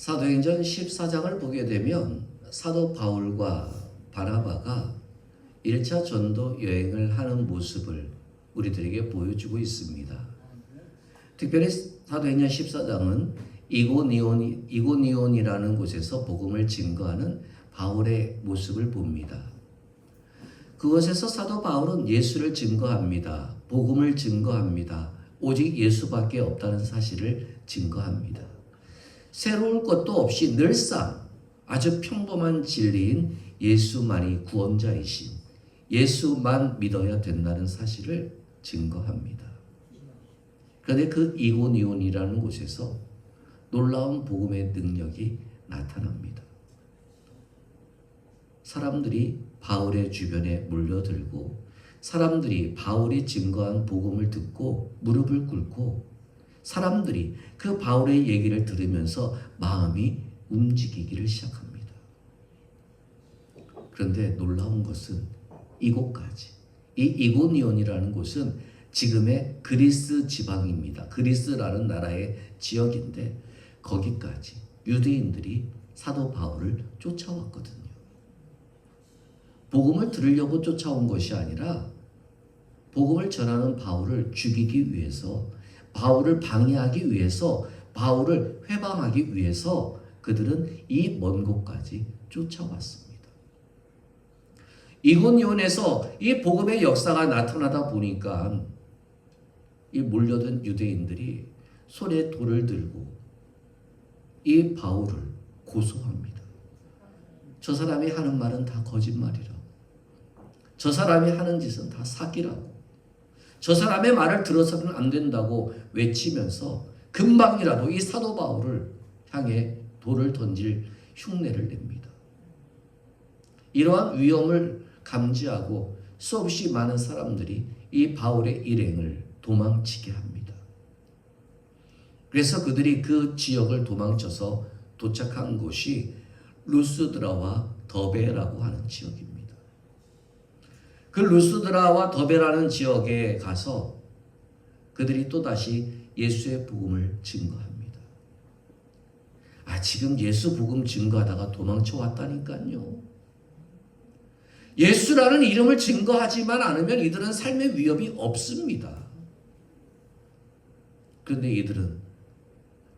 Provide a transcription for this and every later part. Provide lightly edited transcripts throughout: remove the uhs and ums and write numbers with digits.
사도행전 14장을 보게 되면 사도 바울과 바나바가 1차 전도 여행을 하는 모습을 우리들에게 보여주고 있습니다. 특별히 사도행전 14장은 이고니온이라는 곳에서 복음을 증거하는 바울의 모습을 봅니다. 그곳에서 사도 바울은 예수를 증거합니다. 복음을 증거합니다. 오직 예수밖에 없다는 사실을 증거합니다. 새로울 것도 없이 늘상 아주 평범한 진리인 예수만이 구원자이신 예수만 믿어야 된다는 사실을 증거합니다. 그런데 그 이고니온이라는 곳에서 놀라운 복음의 능력이 나타납니다. 사람들이 바울의 주변에 몰려들고 사람들이 바울이 증거한 복음을 듣고 무릎을 꿇고 사람들이 그 바울의 얘기를 들으면서 마음이 움직이기를 시작합니다. 그런데 놀라운 것은 이곳까지, 이 이고니온이라는 곳은 지금의 그리스 지방입니다. 그리스라는 나라의 지역인데 거기까지 유대인들이 사도 바울을 쫓아왔거든요. 복음을 들으려고 쫓아온 것이 아니라 복음을 전하는 바울을 죽이기 위해서, 바울을 방해하기 위해서, 바울을 회방하기 위해서 그들은 이 먼 곳까지 쫓아왔습니다. 이고니온에서 이 복음의 역사가 나타나다 보니까 이 몰려든 유대인들이 손에 돌을 들고 이 바울을 고소합니다. 저 사람이 하는 말은 다 거짓말이라고, 저 사람이 하는 짓은 다 사기라고, 저 사람의 말을 들어서는 안 된다고 외치면서 금방이라도 이 사도 바울을 향해 돌을 던질 흉내를 냅니다. 이러한 위험을 감지하고 수없이 많은 사람들이 이 바울의 일행을 도망치게 합니다. 그래서 그들이 그 지역을 도망쳐서 도착한 곳이 루스드라와 더베라고 하는 지역입니다. 그 루스드라와 더베라는 지역에 가서 그들이 또다시 예수의 복음을 증거합니다. 지금 예수 복음 증거하다가 도망쳐 왔다니까요. 예수라는 이름을 증거하지만 않으면 이들은 삶의 위협이 없습니다. 그런데 이들은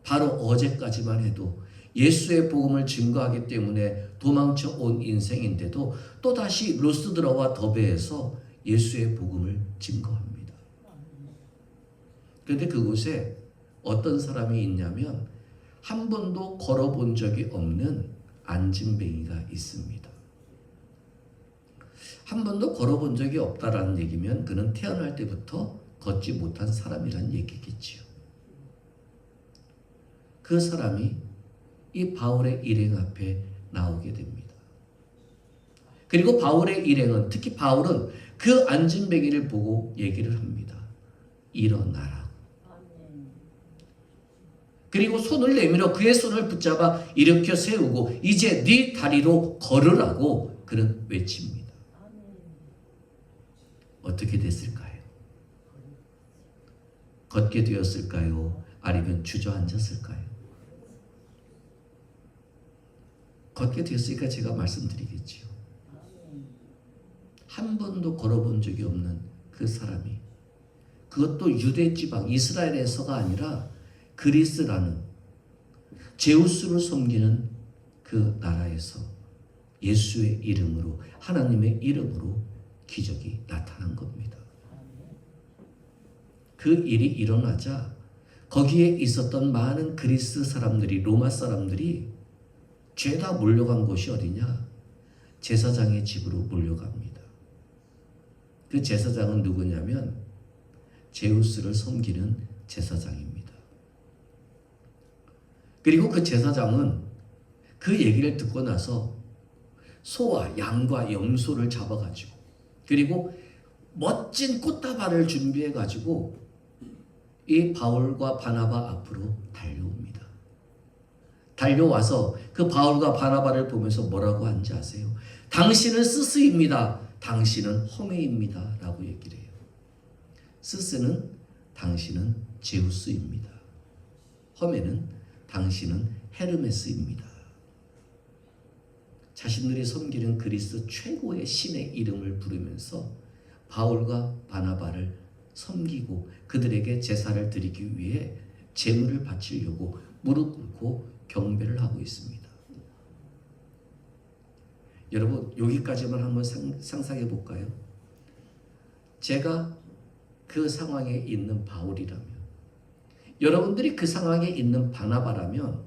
바로 어제까지만 해도 예수의 복음을 증거하기 때문에 도망쳐 온 인생인데도 또다시 루스드라와 더베에서 예수의 복음을 증거합니다. 그런데 그곳에 어떤 사람이 있냐면 한 번도 걸어본 적이 없는 안진뱅이가 있습니다. 한 번도 걸어본 적이 없다라는 얘기면 그는 태어날 때부터 걷지 못한 사람이란 얘기겠지요. 그 사람이 이 바울의 일행 앞에 나오게 됩니다. 그리고 바울의 일행은, 특히 바울은 그 안진뱅이를 보고 얘기를 합니다. 일어나라. 그리고 손을 내밀어 그의 손을 붙잡아 일으켜 세우고 이제 네 다리로 걸으라고 그는 외칩니다. 어떻게 됐을까요? 걷게 되었을까요? 아니면 주저앉았을까요? 걷게 됐으니까 제가 말씀드리겠지요. 한 번도 걸어본 적이 없는 그 사람이, 그것도 유대 지방 이스라엘에서가 아니라 그리스라는 제우스를 섬기는 그 나라에서 예수의 이름으로, 하나님의 이름으로 기적이 나타난 겁니다. 그 일이 일어나자 거기에 있었던 많은 그리스 사람들이, 로마 사람들이 죄다 몰려간 곳이 어디냐? 제사장의 집으로 몰려갑니다. 그 제사장은 누구냐면 제우스를 섬기는 제사장입니다. 그리고 그 제사장은 그 얘기를 듣고 나서 소와 양과 염소를 잡아가지고, 그리고 멋진 꽃다발을 준비해가지고 이 바울과 바나바 앞으로 달려옵니다. 달려와서 그 바울과 바나바를 보면서 뭐라고 하는지 아세요? 당신은 스스입니다. 당신은 허메입니다. 라고 얘기를 해요. 스스는 당신은 제우스입니다. 허메는 당신은 헤르메스입니다. 자신들이 섬기는 그리스 최고의 신의 이름을 부르면서 바울과 바나바를 섬기고 그들에게 제사를 드리기 위해 제물을 바치려고 무릎 꿇고 경배를 하고 있습니다. 여러분, 여기까지만 한번 상상해 볼까요? 제가 그 상황에 있는 바울이라면, 여러분들이 그 상황에 있는 바나바라면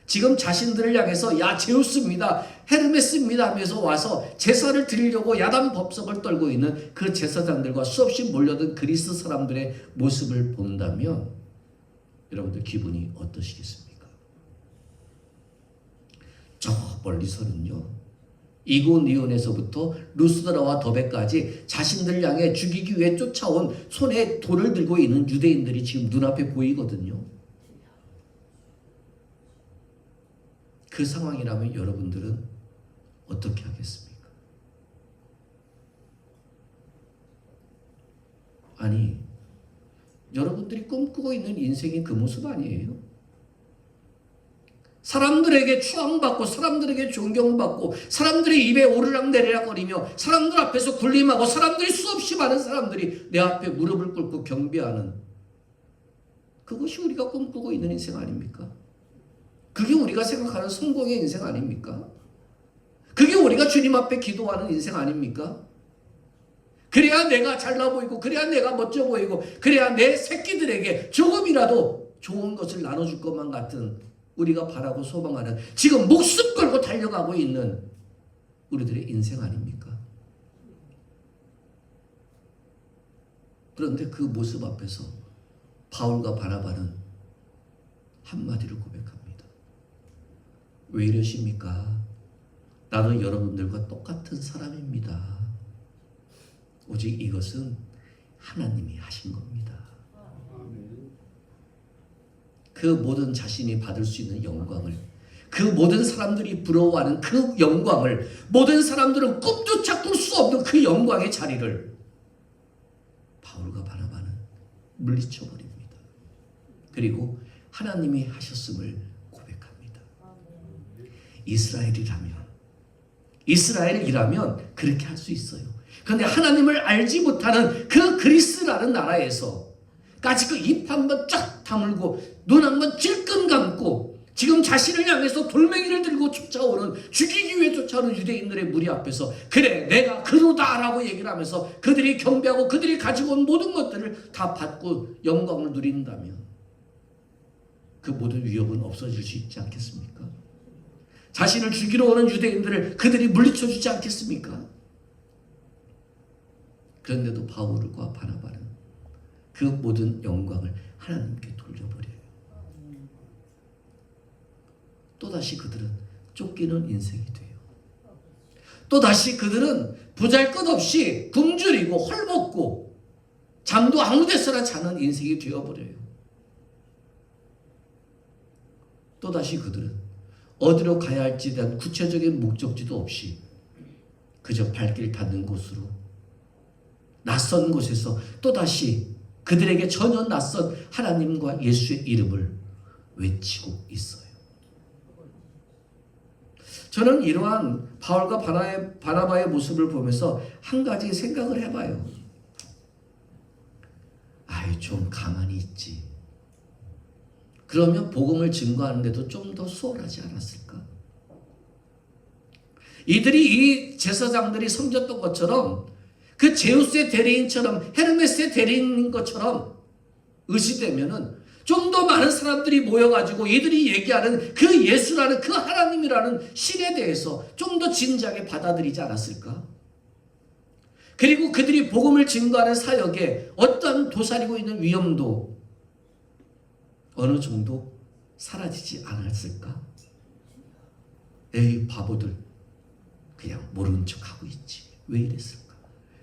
지금 자신들을 향해서 야 제우스입니다, 헤르메스입니다 하면서 와서 제사를 드리려고 야단 법석을 떨고 있는 그 제사장들과 수없이 몰려든 그리스 사람들의 모습을 본다면 여러분들 기분이 어떠시겠습니까? 저 멀리서는요, 이고니온에서부터 루스드라와 더베까지 자신들 향해 죽이기 위해 쫓아온 손에 돌을 들고 있는 유대인들이 지금 눈앞에 보이거든요. 그 상황이라면 여러분들은 어떻게 하겠습니까? 아니, 여러분들이 꿈꾸고 있는 인생이 그 모습 아니에요? 사람들에게 추앙받고 사람들에게 존경받고 사람들의 입에 오르락내리락거리며 사람들 앞에서 군림하고 사람들이 수없이 많은 사람들이 내 앞에 무릎을 꿇고 경배하는, 그것이 우리가 꿈꾸고 있는 인생 아닙니까? 그게 우리가 생각하는 성공의 인생 아닙니까? 그게 우리가 주님 앞에 기도하는 인생 아닙니까? 그래야 내가 잘나 보이고 그래야 내가 멋져 보이고 그래야 내 새끼들에게 조금이라도 좋은 것을 나눠줄 것만 같은, 우리가 바라고 소망하는, 지금 목숨 걸고 달려가고 있는 우리들의 인생 아닙니까? 그런데 그 모습 앞에서 바울과 바나바는 한마디를 고백합니다. 왜 이러십니까? 나도 여러분들과 똑같은 사람입니다. 오직 이것은 하나님이 하신 겁니다. 그 모든 자신이 받을 수 있는 영광을, 그 모든 사람들이 부러워하는 그 영광을, 모든 사람들은 꿈조차 꿀 수 없는 그 영광의 자리를 바울과 바나바는 물리쳐버립니다. 그리고 하나님이 하셨음을 고백합니다. 이스라엘이라면 그렇게 할 수 있어요. 그런데 하나님을 알지 못하는 그 그리스라는 나라에서까지 그 입 한번 쫙 다물고 눈 한번 찔끔 감고 지금 자신을 향해서 돌멩이를 들고 쫓아오는, 죽이기 위해 쫓아오는 유대인들의 무리 앞에서 그래 내가 그노다라고 얘기를 하면서 그들이 경배하고 그들이 가지고 온 모든 것들을 다 받고 영광을 누린다면 그 모든 위협은 없어질 수 있지 않겠습니까? 자신을 죽이러 오는 유대인들을 그들이 물리쳐 주지 않겠습니까? 그런데도 바울과 바나바는 그 모든 영광을 하나님께 돌려버려요. 또다시 그들은 쫓기는 인생이 돼요. 또다시 그들은 보잘것없이 굶주리고 헐벗고 잠도 아무 데서나 자는 인생이 되어버려요. 또다시 그들은 어디로 가야 할지에 대한 구체적인 목적지도 없이 그저 발길 닿는 곳으로, 낯선 곳에서 또다시 그들에게 전혀 낯선 하나님과 예수의 이름을 외치고 있어요. 저는 이러한 바울과 바나바의 모습을 보면서 한 가지 생각을 해봐요. 아유, 좀 가만히 있지. 그러면 복음을 증거하는데도 좀 더 수월하지 않았을까? 이들이 이 제사장들이 섬겼던 것처럼, 그 제우스의 대리인처럼, 헤르메스의 대리인인 것처럼 의시되면은 좀 더 많은 사람들이 모여가지고 이들이 얘기하는 그 예수라는, 그 하나님이라는 신에 대해서 좀 더 진지하게 받아들이지 않았을까? 그리고 그들이 복음을 증거하는 사역에 어떤 도사리고 있는 위험도 어느 정도 사라지지 않았을까? 에이 바보들, 그냥 모르는 척하고 있지. 왜 이랬을까?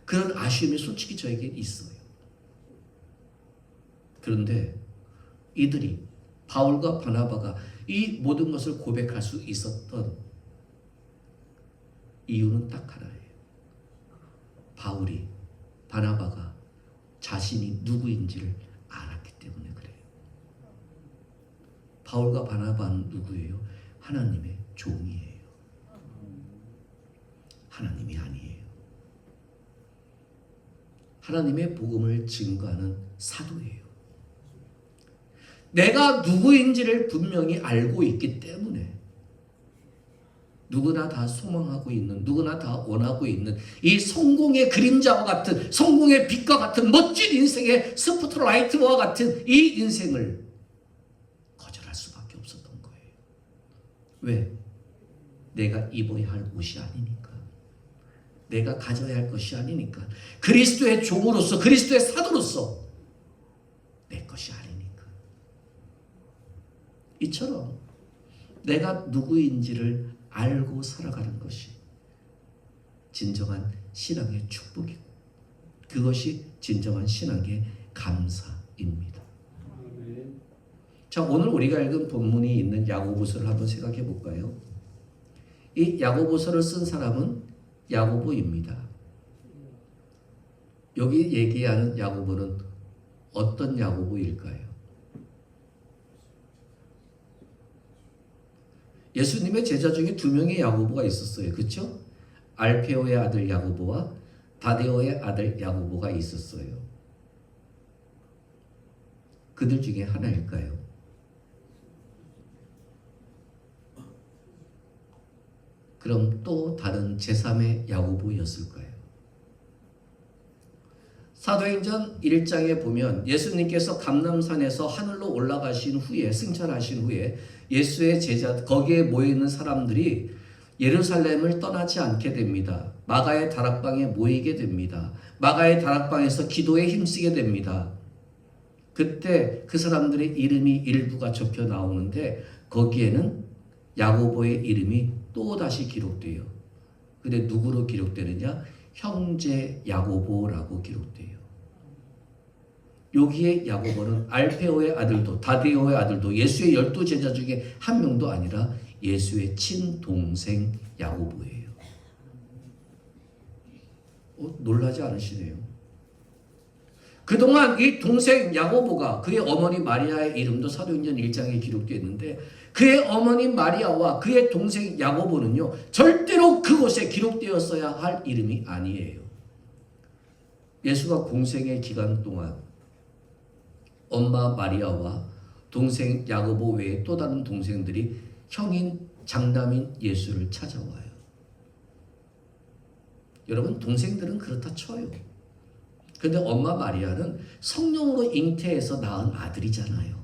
그런 아쉬움이 솔직히 저에게 있어요. 그런데 이들이, 바울과 바나바가 이 모든 것을 고백할 수 있었던 이유는 딱 하나예요. 바울이, 바나바가 자신이 누구인지를 알았기 때문에 그래요. 바울과 바나바는 누구예요? 하나님의 종이에요. 하나님이 아니에요. 하나님의 복음을 증거하는 사도예요. 내가 누구인지를 분명히 알고 있기 때문에 누구나 다 소망하고 있는, 누구나 다 원하고 있는 이 성공의 그림자와 같은, 성공의 빛과 같은 멋진 인생의 스포트라이트와 같은 이 인생을 거절할 수밖에 없었던 거예요. 왜? 내가 입어야 할 옷이 아니니까. 내가 가져야 할 것이 아니니까. 그리스도의 종으로서, 그리스도의 사도로서 내 것이 아니니까. 이처럼 내가 누구인지를 알고 살아가는 것이 진정한 신앙의 축복이고 그것이 진정한 신앙의 감사입니다. 자, 오늘 우리가 읽은 본문이 있는 야고보서를 한번 생각해 볼까요? 이 야고보서를 쓴 사람은 야고보입니다. 여기 얘기하는 야고보는 어떤 야고보일까요? 예수님의 제자 중에 두 명의 야고보가 있었어요. 그렇죠? 알페오의 아들 야고보와 다데오의 아들 야고보가 있었어요. 그들 중에 하나일까요? 그럼 또 다른 제3의 야고보였을까요? 사도행전 1장에 보면 예수님께서 감람산에서 하늘로 올라가신 후에, 승천하신 후에 예수의 제자, 거기에 모여있는 사람들이 예루살렘을 떠나지 않게 됩니다. 마가의 다락방에 모이게 됩니다. 마가의 다락방에서 기도에 힘쓰게 됩니다. 그때 그 사람들의 이름이 일부가 적혀 나오는데 거기에는 야고보의 이름이 또 다시 기록돼요. 근데 누구로 기록되느냐? 형제 야고보라고 기록돼요. 여기에 야고보는 알페오의 아들도 다데오의 아들도 예수의 12제자 중에 한 명도 아니라 예수의 친동생 야고보예요. 놀라지 않으시네요? 그동안 이 동생 야고보가 그의 어머니 마리아의 이름도 사도행전 1장에 기록되어 있는데 그의 어머니 마리아와 그의 동생 야고보는요 절대로 그곳에 기록되었어야 할 이름이 아니에요. 예수가 공생의 기간 동안 엄마 마리아와 동생 야고보 외에 또 다른 동생들이 형인 장남인 예수를 찾아와요. 여러분 동생들은 그렇다 쳐요. 그런데 엄마 마리아는 성령으로 잉태해서 낳은 아들이잖아요.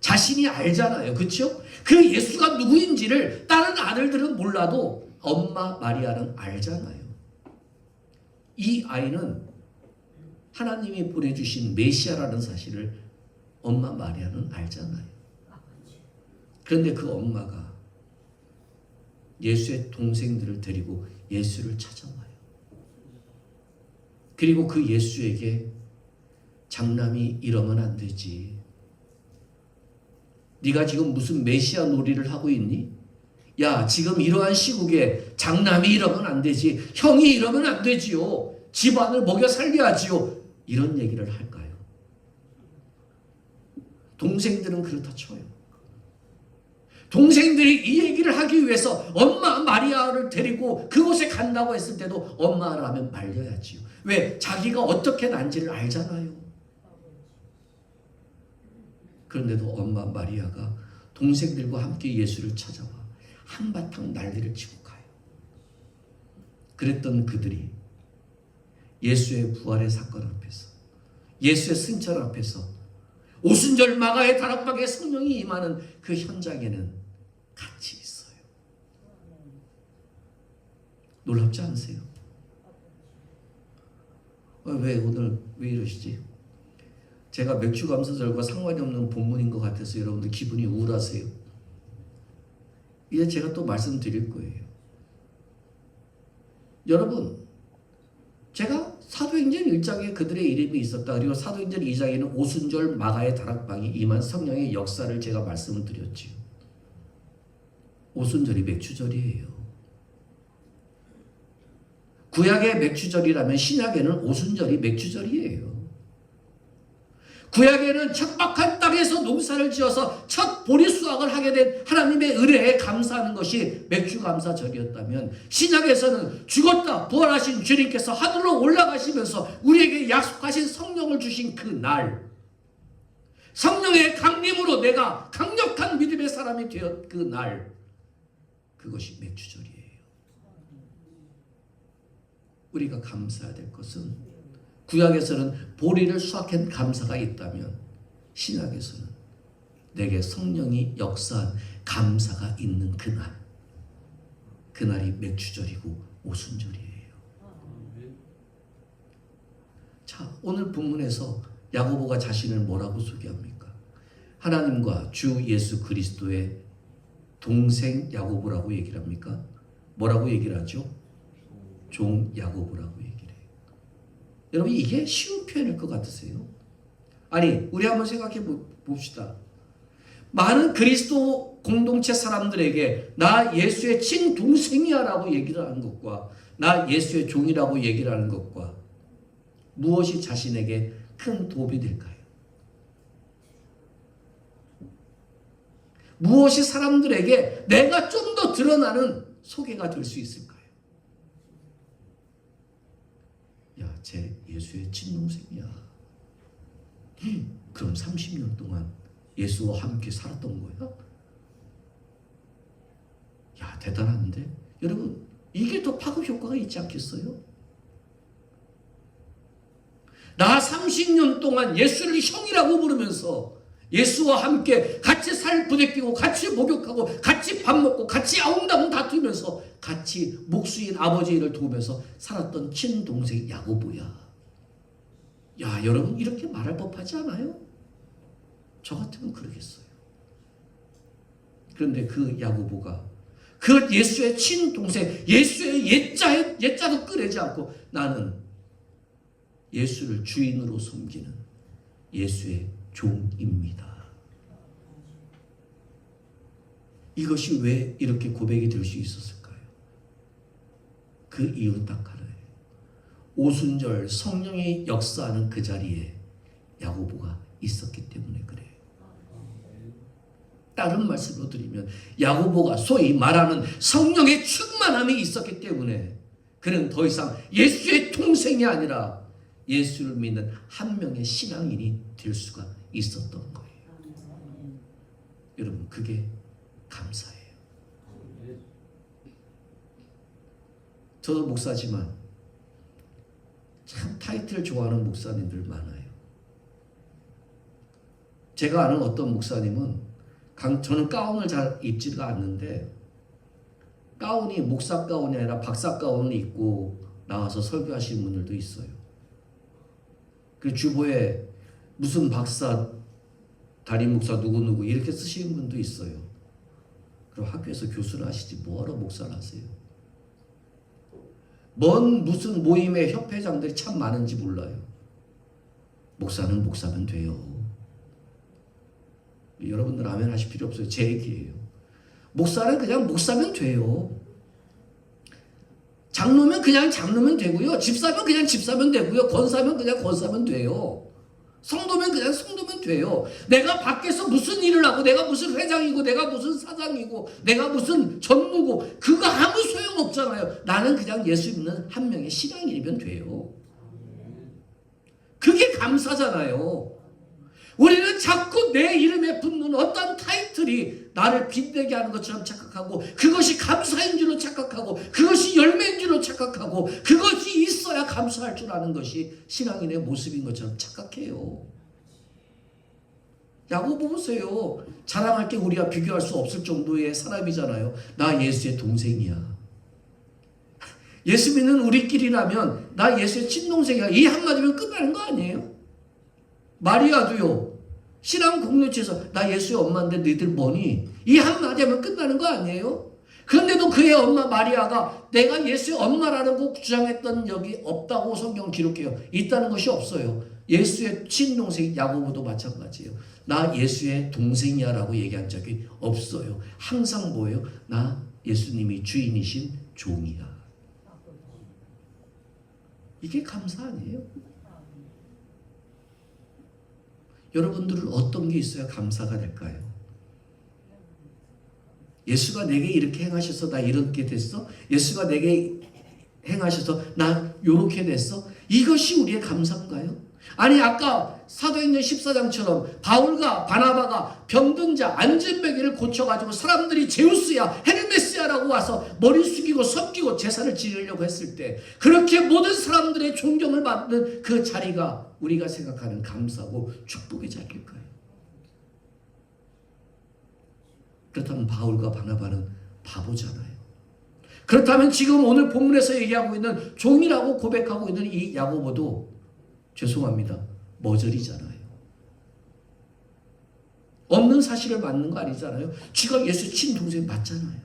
자신이 알잖아요. 그렇죠? 그 예수가 누구인지를 다른 아들들은 몰라도 엄마 마리아는 알잖아요. 이 아이는 하나님이 보내주신 메시아라는 사실을 엄마 마리아는 알잖아요. 그런데 그 엄마가 예수의 동생들을 데리고 예수를 찾아와요. 그리고 그 예수에게 장남이 이러면 안 되지. 네가 지금 무슨 메시아 놀이를 하고 있니? 야, 지금 이러한 시국에 장남이 이러면 안 되지. 형이 이러면 안 되지요. 집안을 먹여 살려야지요. 이런 얘기를 할까요? 동생들은 그렇다 쳐요. 동생들이 이 얘기를 하기 위해서 엄마 마리아를 데리고 그곳에 간다고 했을 때도 엄마라면 말려야지요. 왜? 자기가 어떻게 난지를 알잖아요. 그런데도 엄마 마리아가 동생들과 함께 예수를 찾아와 한바탕 난리를 치고 가요. 그랬던 그들이 예수의 부활의 사건 앞에서, 예수의 승천 앞에서 오순절 마가의 다락방에 성령이 임하는 그 현장에는 같이 있어요. 놀랍지 않으세요? 왜 오늘 왜 이러시지? 제가 맥주감사절과 상관이 없는 본문인 것 같아서 여러분들 기분이 우울하세요? 이제 제가 또 말씀드릴 거예요. 여러분, 제가 사도행전 1장에 그들의 이름이 있었다. 그리고 사도행전 2장에는 오순절 마가의 다락방이 임한 성령의 역사를 제가 말씀을 드렸지요. 오순절이 맥주절이에요. 구약의 맥주절이라면 신약에는 오순절이 맥주절이에요. 구약에는 척박한 땅에서 농사를 지어서 첫 보리 수확을 하게 된 하나님의 은혜에 감사하는 것이 맥주감사절이었다면, 신약에서는 죽었다 부활하신 주님께서 하늘로 올라가시면서 우리에게 약속하신 성령을 주신 그 날, 성령의 강림으로 내가 강력한 믿음의 사람이 되었 그 날, 그것이 맥주절이에요. 우리가 감사해야 될 것은, 구약에서는 보리를 수확한 감사가 있다면 신약에서는 내게 성령이 역사한 감사가 있는 그날, 그날이 맥주절이고 오순절이에요. 자, 오늘 본문에서 야고보가 자신을 뭐라고 소개합니까? 하나님과 주 예수 그리스도의 동생 야고보라고 얘기를 합니까? 뭐라고 얘기를 하죠? 종 야고보라고 얘기를 해요. 여러분, 이게 쉬운 표현일 것 같으세요? 아니, 우리 한번 생각해 봅시다. 많은 그리스도 공동체 사람들에게 나 예수의 친동생이야 라고 얘기를 하는 것과 나 예수의 종이라고 얘기를 하는 것과 무엇이 자신에게 큰 도움이 될까요? 무엇이 사람들에게 내가 좀 더 드러나는 소개가 될 수 있을까요? 야, 쟤 예수의 친동생이야. 그럼 30년 동안 예수와 함께 살았던 거야? 야, 대단한데? 여러분, 이게 더 파급 효과가 있지 않겠어요? 나 30년 동안 예수를 형이라고 부르면서 예수와 함께 같이 살 부대끼고 같이 목욕하고 같이 밥 먹고 같이 아웅다웅 다투면서 같이 목수인 아버지 일을 도우면서 살았던 친동생 야고보야. 야, 여러분, 이렇게 말할 법하지 않아요? 저 같으면 그러겠어요. 그런데 그 야고보가 그 예수의 친동생, 예수의 옛자도 꺼내지 않고 나는 예수를 주인으로 섬기는 예수의 종입니다. 이것이 왜 이렇게 고백이 될 수 있었을까요? 그 이유 딱 하나예요. 오순절 성령이 역사하는 그 자리에 야고보가 있었기 때문에 그래요. 다른 말씀으로 드리면 야고보가 소위 말하는 성령의 충만함이 있었기 때문에 그는 더 이상 예수의 동생이 아니라 예수를 믿는 한 명의 신앙인이 될 수가 있었던 거예요. 여러분, 그게 감사예요. 저도 목사지만 참 타이틀 좋아하는 목사님들 많아요. 제가 아는 어떤 목사님은 저는 가운을 잘 입지가 않는데 가운이 목사 가운이 아니라 박사 가운을 입고 나와서 설교하시는 분들도 있어요. 그 주보에 무슨 박사, 담임 목사 누구누구 이렇게 쓰시는 분도 있어요. 그럼 학교에서 교수를 하시지 뭐하러 목사를 하세요? 무슨 모임의 협회장들이 참 많은지 몰라요. 목사는 목사면 돼요. 여러분들 아멘 하실 필요 없어요. 제 얘기예요. 목사는 그냥 목사면 돼요. 장로면 그냥 장로면 되고요. 집사면 그냥 집사면 되고요. 권사면 그냥 권사면 돼요. 성도면 그냥 성도면 돼요. 내가 밖에서 무슨 일을 하고 내가 무슨 회장이고 내가 무슨 사장이고 내가 무슨 전무고 그거 아무 소용없잖아요. 나는 그냥 예수 믿는 한 명의 신앙인이면 돼요. 그게 감사잖아요. 우리는 자꾸 내 이름에 붙는 어떤 타이틀이 나를 빛내게 하는 것처럼 착각하고 그것이 감사인 줄로 착각하고 그것이 열매인 줄로 착각하고 그것이 있어야 감사할 줄 아는 것이 신앙인의 모습인 것처럼 착각해요. 야고보 보세요. 자랑할 게 우리와 비교할 수 없을 정도의 사람이잖아요. 나 예수의 동생이야. 예수 믿는 우리끼리라면 나 예수의 친동생이야. 이 한마디면 끝나는 거 아니에요? 마리아도요. 신앙 공동체에서 나 예수의 엄마인데 너희들 뭐니? 이 한마디 하면 끝나는 거 아니에요? 그런데도 그의 엄마 마리아가 내가 예수의 엄마라는 거 주장했던 적이 없다고 성경 기록해요. 있다는 것이 없어요. 예수의 친동생 야고보도 마찬가지예요. 나 예수의 동생이야 라고 얘기한 적이 없어요. 항상 뭐예요? 나 예수님이 주인이신 종이야. 이게 감사 아니에요? 여러분들은 어떤 게 있어야 감사가 될까요? 예수가 내게 이렇게 행하셔서 나 이렇게 됐어? 예수가 내게 행하셔서 나 요렇게 됐어? 이것이 우리의 감사인가요? 아니 아까 사도행전 14장처럼 바울과 바나바가 병든 자 안진뱅이를 고쳐가지고 사람들이 제우스야 헤르메스야라고 와서 머리 숙이고 섬기고 제사를 지내려고 했을 때 그렇게 모든 사람들의 존경을 받는 그 자리가 우리가 생각하는 감사고 축복의 자리일까요? 그렇다면 바울과 바나바는 바보잖아요. 그렇다면 지금 오늘 본문에서 얘기하고 있는 종이라고 고백하고 있는 이 야고보도 죄송합니다. 머저리잖아요. 없는 사실을 맞는 거 아니잖아요. 지가 예수 친동생 맞잖아요.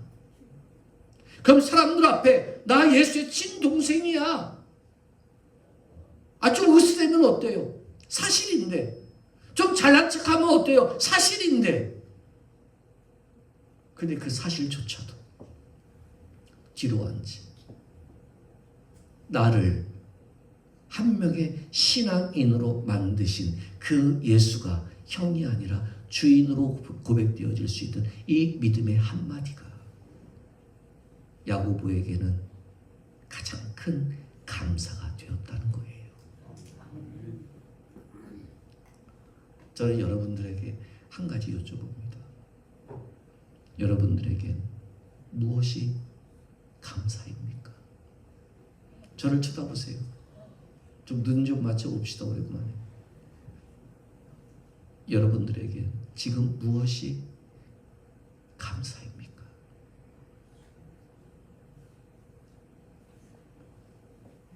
그럼 사람들 앞에 나 예수의 친동생이야. 좀 으스대면 어때요? 사실인데. 좀 잘난 척하면 어때요? 사실인데. 근데 그 사실조차도 지루한지 나를 한 명의 신앙인으로 만드신 그 예수가 형이 아니라 주인으로 고백되어질 수 있는 이 믿음의 한마디가 야고보에게는 가장 큰 감사가 되었다는 거예요. 저는 여러분들에게 한 가지 여쭤봅니다. 여러분들에겐 무엇이 감사입니까? 저를 쳐다보세요. 좀 눈 좀 맞춰봅시다. 오랜만에. 여러분들에게 지금 무엇이 감사입니까?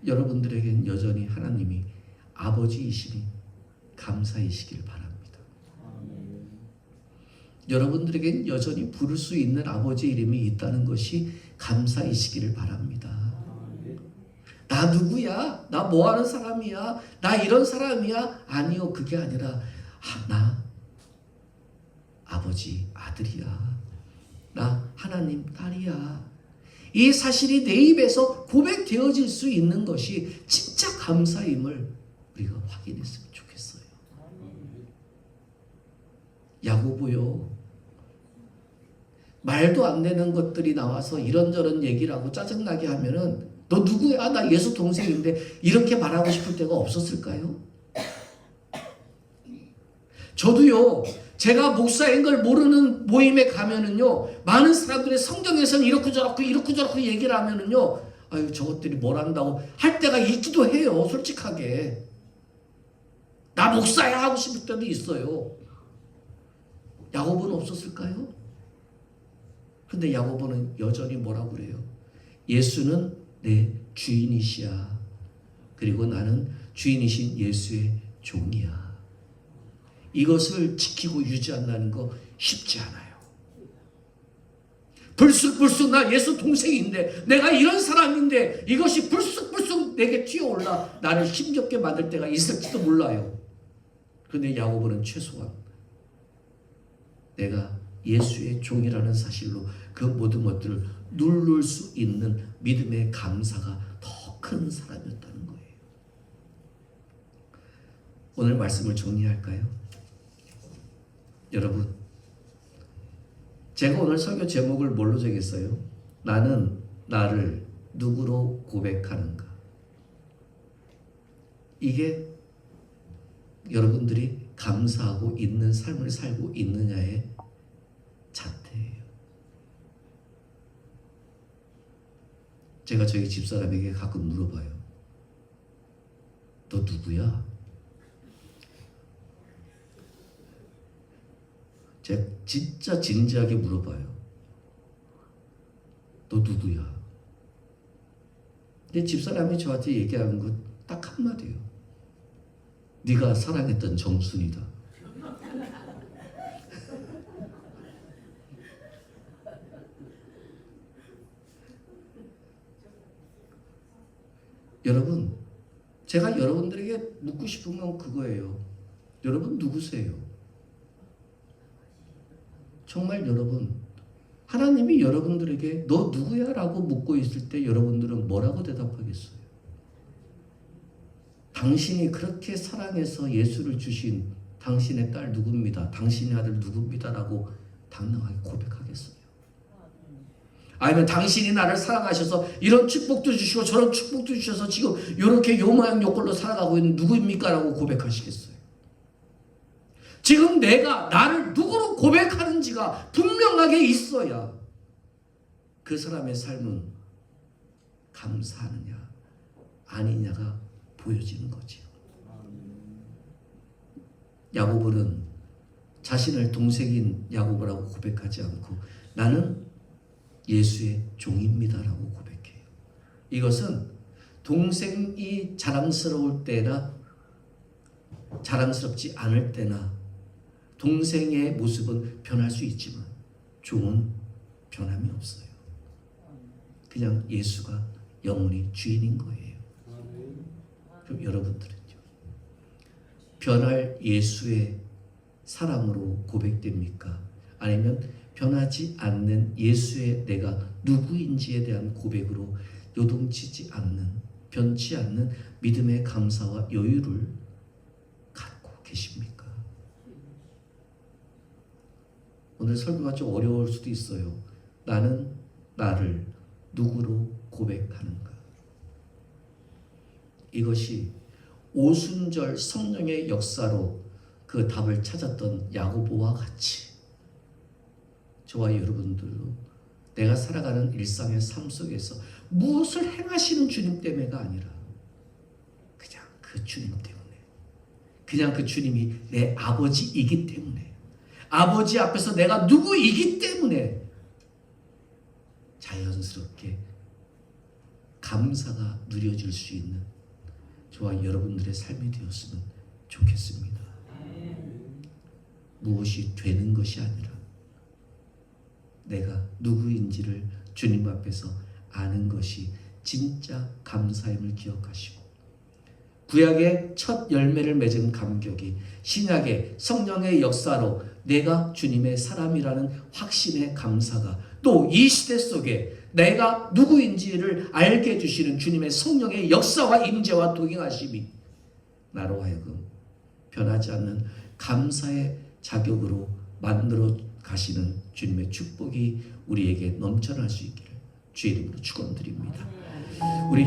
여러분들에겐 여전히 하나님이 아버지이시니 감사이시길 바랍니다. 여러분들에겐 여전히 부를 수 있는 아버지 이름이 있다는 것이 감사이시기를 바랍니다. 나 누구야? 나 뭐하는 사람이야? 나 이런 사람이야? 아니요, 그게 아니라 나 아버지 아들이야. 나 하나님 딸이야. 이 사실이 내 입에서 고백되어질 수 있는 것이 진짜 감사임을 우리가 확인했으면 좋겠어요. 야고보요, 말도 안 되는 것들이 나와서 이런저런 얘기를 하고 짜증나게 하면은 너 누구야? 나 예수 동생인데 이렇게 말하고 싶을 때가 없었을까요? 저도요, 제가 목사인 걸 모르는 모임에 가면은요, 많은 사람들이 성경에서는 이렇고 저렇고 얘기를 하면은요, 아유, 저것들이 뭘 한다고 할 때가 있기도 해요, 솔직하게. 나 목사야 하고 싶을 때도 있어요. 야고보는 없었을까요? 근데 야고보는 여전히 뭐라고 그래요? 예수는 내 주인이시야. 그리고 나는 주인이신 예수의 종이야. 이것을 지키고 유지한다는 거 쉽지 않아요. 불쑥불쑥 나 예수 동생인데 내가 이런 사람인데 이것이 불쑥불쑥 내게 튀어올라 나를 힘겹게 만들 때가 있을지도 몰라요. 그런데 야고보는 최소한 내가 예수의 종이라는 사실로 그 모든 것들을 누를 수 있는 믿음의 감사가 더 큰 사람이었다는 거예요. 오늘 말씀을 정리할까요? 여러분, 제가 오늘 설교 제목을 뭘로 정했어요? 나는 나를 누구로 고백하는가? 이게 여러분들이 감사하고 있는 삶을 살고 있느냐의 자태예요. 제가 저희 집사람에게 가끔 물어봐요. 너 누구야? 제가 진짜 진지하게 물어봐요. 너 누구야? 근데 집사람이 저한테 얘기하는 건 딱 한마디예요. 네가 사랑했던 정순이다. 여러분, 제가 여러분들에게 묻고 싶은 건 그거예요. 여러분 누구세요? 정말 여러분, 하나님이 여러분들에게 너 누구야? 라고 묻고 있을 때 여러분들은 뭐라고 대답하겠어요? 당신이 그렇게 사랑해서 예수를 주신 당신의 딸 누굽니다. 당신의 아들 누굽니다. 라고 당당하게 고백하겠어요? 아니면 당신이 나를 사랑하셔서 이런 축복도 주시고 저런 축복도 주셔서 지금 이렇게 요 모양 요 꼴로 살아가고 있는 누구입니까? 라고 고백하시겠어요? 지금 내가 나를 누구로 고백하는지가 분명하게 있어야 그 사람의 삶은 감사하느냐 아니냐가 보여지는 거지요. 야고보는 자신을 동생인 야고보라고 고백하지 않고 나는 예수의 종입니다라고 고백해요. 이것은 동생이 자랑스러울 때나 자랑스럽지 않을 때나 동생의 모습은 변할 수 있지만 종은 변함이 없어요. 그냥 예수가 영원히 주인인 거예요. 그럼 여러분들은요? 변할 예수의 사랑으로 고백됩니까? 아니면 변하지 않는 예수의 내가 누구인지에 대한 고백으로 요동치지 않는, 변치 않는 믿음의 감사와 여유를 갖고 계십니까? 오늘 설교가 좀 어려울 수도 있어요. 나는 나를 누구로 고백하는가? 이것이 오순절 성령의 역사로 그 답을 찾았던 야고보와 같이 저와 여러분들도 내가 살아가는 일상의 삶 속에서 무엇을 행하시는 주님 때문에가 아니라 그냥 그 주님 때문에, 그냥 그 주님이 내 아버지이기 때문에, 아버지 앞에서 내가 누구이기 때문에 자연스럽게 감사가 누려질 수 있는 저와 여러분들의 삶이 되었으면 좋겠습니다. 무엇이 되는 것이 아니라 내가 누구인지를 주님 앞에서 아는 것이 진짜 감사임을 기억하시고, 구약의 첫 열매를 맺은 감격이 신약의 성령의 역사로 내가 주님의 사람이라는 확신의 감사가 또 이 시대 속에 내가 누구인지를 알게 해주시는 주님의 성령의 역사와 임재와 동행하심이 나로 하여금 변하지 않는 감사의 자격으로 만들어 가시는 주님의 축복이 우리에게 넘쳐날 수 있기를 주의 이름으로 축원드립니다. 우리